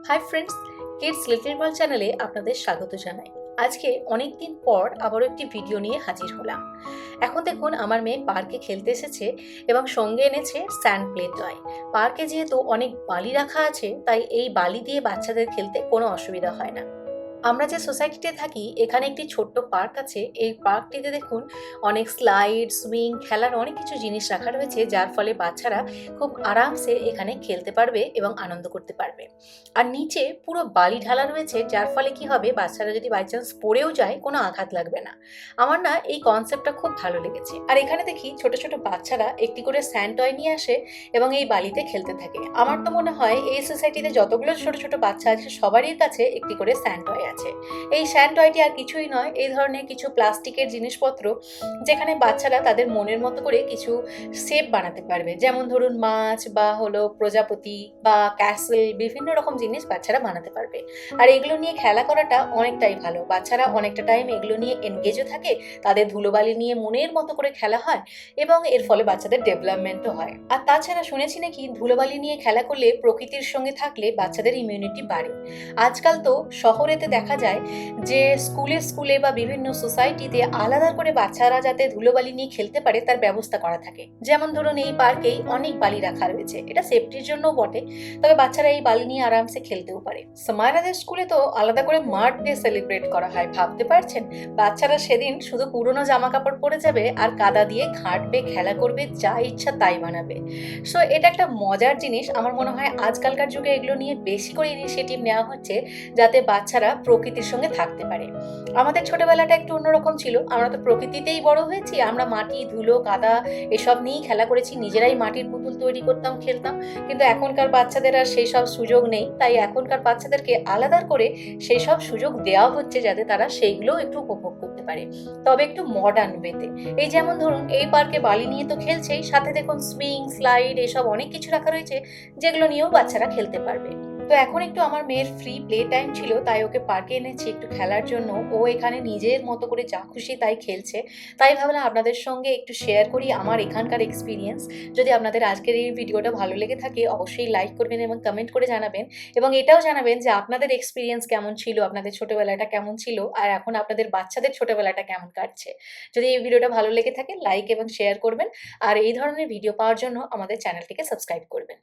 High friends, kids little world চ্যানেলে আপনাদের স্বাগত জানাই। আজকে অনেক দিন পর আবারও একটি ভিডিও নিয়ে হাজির হলাম। এখন দেখুন, আমার মেয়ে পার্কে খেলতে এসেছে এবং সঙ্গে এনেছে স্যান্ড প্লে টয়। পার্কে যেহেতু অনেক বালি রাখা আছে, তাই এই বালি দিয়ে বাচ্চাদের খেলতে কোনো অসুবিধা হয় না। আমরা যে সোসাইটিতে থাকি এখানে একটি ছোট্ট পার্ক আছে। এই পার্কটিতে দেখুন অনেক স্লাইড, সুইং, খেলার অনেক কিছু জিনিস রাখা রয়েছে, যার ফলে বাচ্চারা খুব আরামসে এখানে খেলতে পারবে এবং আনন্দ করতে পারবে। আর নিচে পুরো বালি ঢালা রয়েছে, যার ফলে কি হবে, বাচ্চারা যদি বাই চান্স পড়েও যায় কোনো আঘাত লাগবে না। আমার না এই কনসেপ্টটা খুব ভালো লেগেছে। আর এখানে দেখি ছোট ছোট বাচ্চারা একটি করে স্যান্ড টয় নিয়ে আসে এবং এই বালিতে খেলতে থাকে। আমার তো মনে হয় এই সোসাইটিতে যতগুলো ছোট ছোট বাচ্চা আছে সবারই কাছে একটি করে স্যান্ড টয় আছে। এই স্যান্ড টয়টি আর কিছুই নয়, এই ধরনের কিছু প্লাস্টিকের জিনিসপত্র, যেখানে বাচ্চারা তাদের মনের মতো করে কিছু শেপ বানাতে পারবে। যেমন ধরুন মাছ বা হলো প্রজাপতি বা ক্যাসেল, বিভিন্ন রকম জিনিস বাচ্চারা বানাতে পারবে। আর এগুলো নিয়ে খেলা করাটা অনেকটাই ভালো। বাচ্চারা অনেকটা টাইম এগুলো নিয়ে এনগেজও থাকে, তাদের ধুলোবালি নিয়ে মনের মতো করে খেলা হয় এবং এর ফলে বাচ্চাদের ডেভেলপমেন্টও হয়। আর তাছাড়া শুনেছি নাকি ধুলোবালি নিয়ে খেলা করলে, প্রকৃতির সঙ্গে থাকলে বাচ্চাদের ইমিউনিটি বাড়ে। আজকাল তো শহরেতে দেখা যায় যে স্কুলে স্কুলে বা বিভিন্ন সোসাইটিতে আলাদা করে বাচ্চারা যাতে ধুলোবালি নিয়ে খেলতে পারে তার ব্যবস্থা করা থাকে। যেমন ধরুন এই পার্কেই অনেক বালি রাখা রয়েছে, এটা সেফটির জন্যও বটে, তবে বাচ্চারা এই বালি নিয়ে আরামসে খেলতেও পারে। সামারাদের স্কুলে তো আলাদা করে মার্ট ডে সেলিব্রেট করা হয়, ভাবতে পারছেন? বাচ্চারা সেদিন শুধু পুরনো জামা কাপড় পরে যাবে আর কাদা দিয়ে ঘাঁটবে, খেলা করবে, যা ইচ্ছা তাই বানাবে। সো এটা একটা মজার জিনিস। আমার মনে হয় আজকালকার যুগে এগুলো নিয়ে বেশি করে ইনিশিয়েটিভ নেওয়া হচ্ছে, যাতে বাচ্চারা প্রকৃতির সঙ্গে থাকতে পারে। আমাদের ছোটবেলাটা একটু অন্যরকম ছিল, আমরা তো প্রকৃতিতেই বড় হয়েছি, আমরা মাটি, ধুলো, কাদা এসব নিয়েই খেলা করেছি, নিজেরাই মাটির পুতুল তৈরি করতাম, খেলতাম। কিন্তু এখনকার বাচ্চাদের আর সেই সব সুযোগ নেই, তাই এখনকার বাচ্চাদেরকে আলাদা করে সেই সব সুযোগ দেওয়া হচ্ছে, যাতে তারা সেইগুলোও একটু উপভোগ করতে পারে, তবে একটু মডার্ন ওয়েতে। এই যেমন ধরুন এই পার্কে বালি নিয়ে তো খেলছেই, সাথে দেখুন সুইং, স্লাইড এসব অনেক কিছু রাখা রয়েছে, যেগুলো নিয়েও বাচ্চারা খেলতে পারবে। তো এখন একটু আমার মেয়ের ফ্রি প্লে টাইম ছিল, তাই ওকে পার্কে এনেছি একটু খেলার জন্য। ও এখানে নিজের মতো করে যা খুশি তাই খেলছে। তাই ভাবলাম আপনাদের সঙ্গে একটু শেয়ার করি আমার এখানকার এক্সপিরিয়েন্স। যদি আপনাদের আজকের এই ভিডিওটা ভালো লেগে থাকে অবশ্যই লাইক করবেন এবং কমেন্ট করে জানাবেন, এবং এটাও জানাবেন যে আপনাদের এক্সপিরিয়েন্স কেমন ছিল, আপনাদের ছোটবেলাটা কেমন ছিল, আর এখন আপনাদের বাচ্চাদের ছোটবেলাটা কেমন কাটছে। যদি এই ভিডিওটা ভালো লেগে থাকে লাইক এবং শেয়ার করবেন, আর এই ধরনের ভিডিও পাওয়ার জন্য আমাদের চ্যানেলটিকে সাবস্ক্রাইব করবেন।